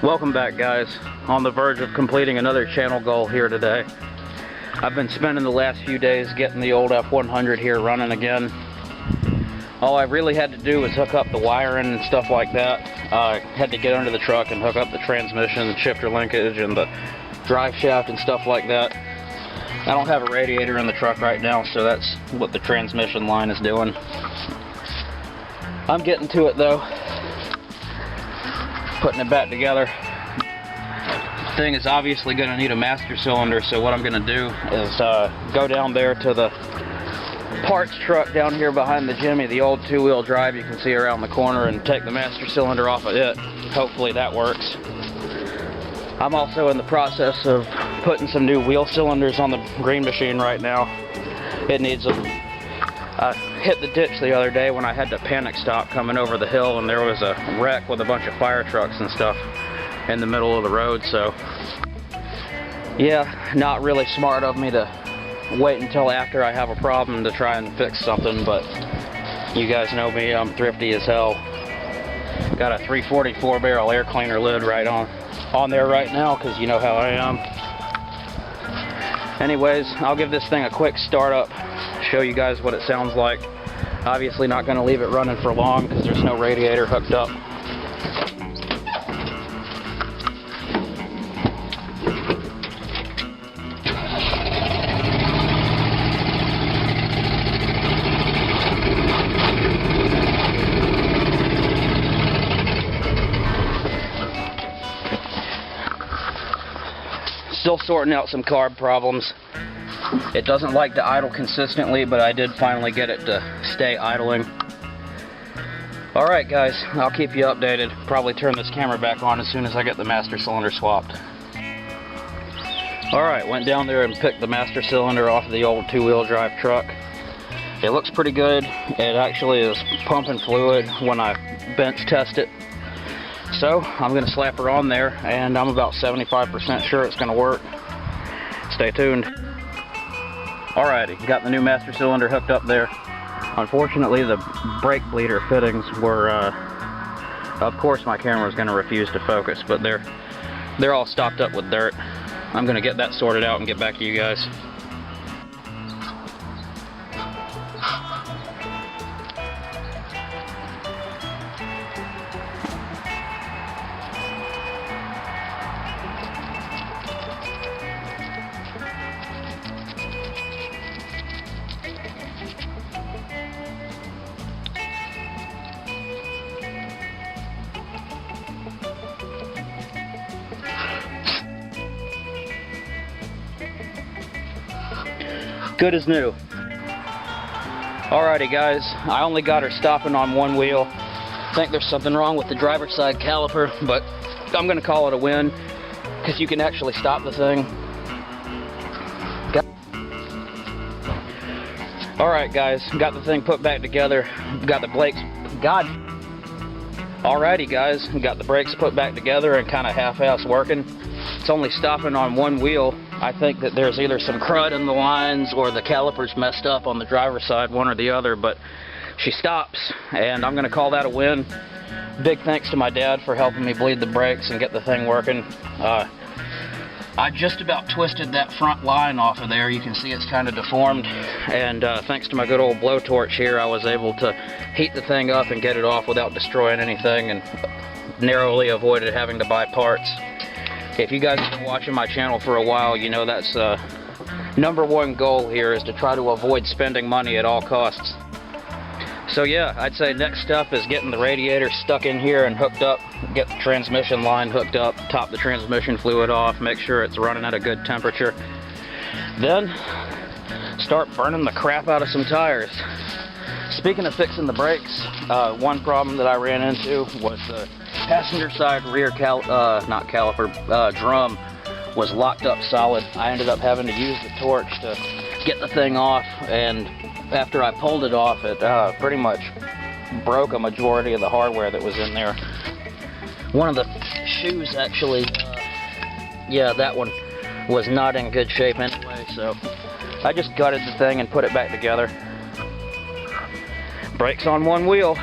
Welcome back, guys. On the verge of completing another channel goal here today. I've been spending the last few days getting the old F100 here running again. All I really had to do was hook up the wiring and stuff like that. I had to get under the truck and hook up the transmission and shifter linkage and the drive shaft and stuff like that. I don't have a radiator in the truck right now, so that's what the transmission line is doing. I'm getting to it though. Putting it back together. The thing is obviously going to need a master cylinder, so what I'm going to do is go down there to the parts truck down here behind the Jimmy, the old two-wheel drive you can see around the corner, and take the master cylinder off of it. Hopefully that works. I'm also in the process of putting some new wheel cylinders on the green machine right now. It needs them. I hit the ditch the other day when I had to panic stop coming over the hill, and there was a wreck with a bunch of fire trucks and stuff in the middle of the road. So yeah, not really smart of me to wait until after I have a problem to try and fix something, but you guys know me, I'm thrifty as hell. Got a 344 barrel air cleaner lid right on there right now, because you know how I am. Anyways, I'll give this thing a quick start up, show you guys what it sounds like. Obviously not going to leave it running for long because there's no radiator hooked up. Still sorting out some carb problems. It doesn't like to idle consistently, but I did finally get it to stay idling. Alright guys, I'll keep you updated. Probably turn this camera back on as soon as I get the master cylinder swapped. Alright, went down there and picked the master cylinder off of the old two-wheel drive truck. It looks pretty good. It actually is pumping fluid when I bench test it. So I'm going to slap her on there, and I'm about 75% sure it's going to work. Stay tuned. Alrighty, got the new master cylinder hooked up there. Unfortunately, the brake bleeder fittings were, of course my camera is going to refuse to focus, but they're all stopped up with dirt. I'm going to get that sorted out and get back to you guys. Good as new. Alrighty guys, I only got her stopping on one wheel. I think there's something wrong with the driver's side caliper, but I'm gonna call it a win because you can actually stop the thing. Alright guys, got the thing put back together. Got the brakes, Alrighty guys, got the brakes put back together and kind of half-ass working. It's only stopping on one wheel. I think that there's either some crud in the lines or the caliper's messed up on the driver's side, one or the other, but she stops, and I'm going to call that a win. Big thanks to my dad for helping me bleed the brakes and get the thing working. I just about twisted that front line off of there. You can see it's kind of deformed, and thanks to my good old blowtorch here, I was able to heat the thing up and get it off without destroying anything, and narrowly avoided having to buy parts. If you guys have been watching my channel for a while, you know that's #1 goal here is to try to avoid spending money at all costs. So yeah, I'd say next step is getting the radiator stuck in here and hooked up, get the transmission line hooked up, top the transmission fluid off, make sure it's running at a good temperature. Then start burning the crap out of some tires. Speaking of fixing the brakes, one problem that I ran into was the passenger side rear drum was locked up solid. I ended up having to use the torch to get the thing off, and after I pulled it off, it pretty much broke a majority of the hardware that was in there. One of the shoes actually, yeah, that one was not in good shape anyway, so I just gutted the thing and put it back together. Brakes on one wheel.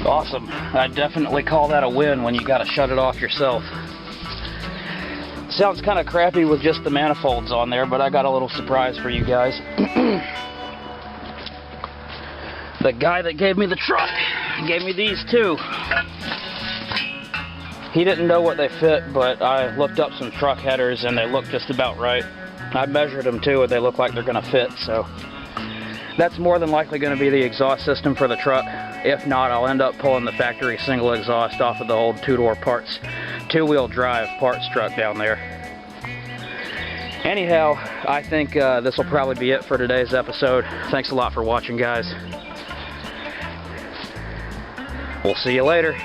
Awesome. I definitely call that a win when you gotta shut it off yourself. Sounds kind of crappy with just the manifolds on there, but I got a little surprise for you guys. The guy that gave me the truck gave me these too. He didn't know what they fit, but I looked up some truck headers and they look just about right. I measured them too and they look like they're gonna fit, so that's more than likely gonna be the exhaust system for the truck. If not, I'll end up pulling the factory single exhaust off of the old two-door parts, two-wheel drive parts truck down there. Anyhow, I think this will probably be it for today's episode. Thanks a lot for watching, guys. We'll see you later.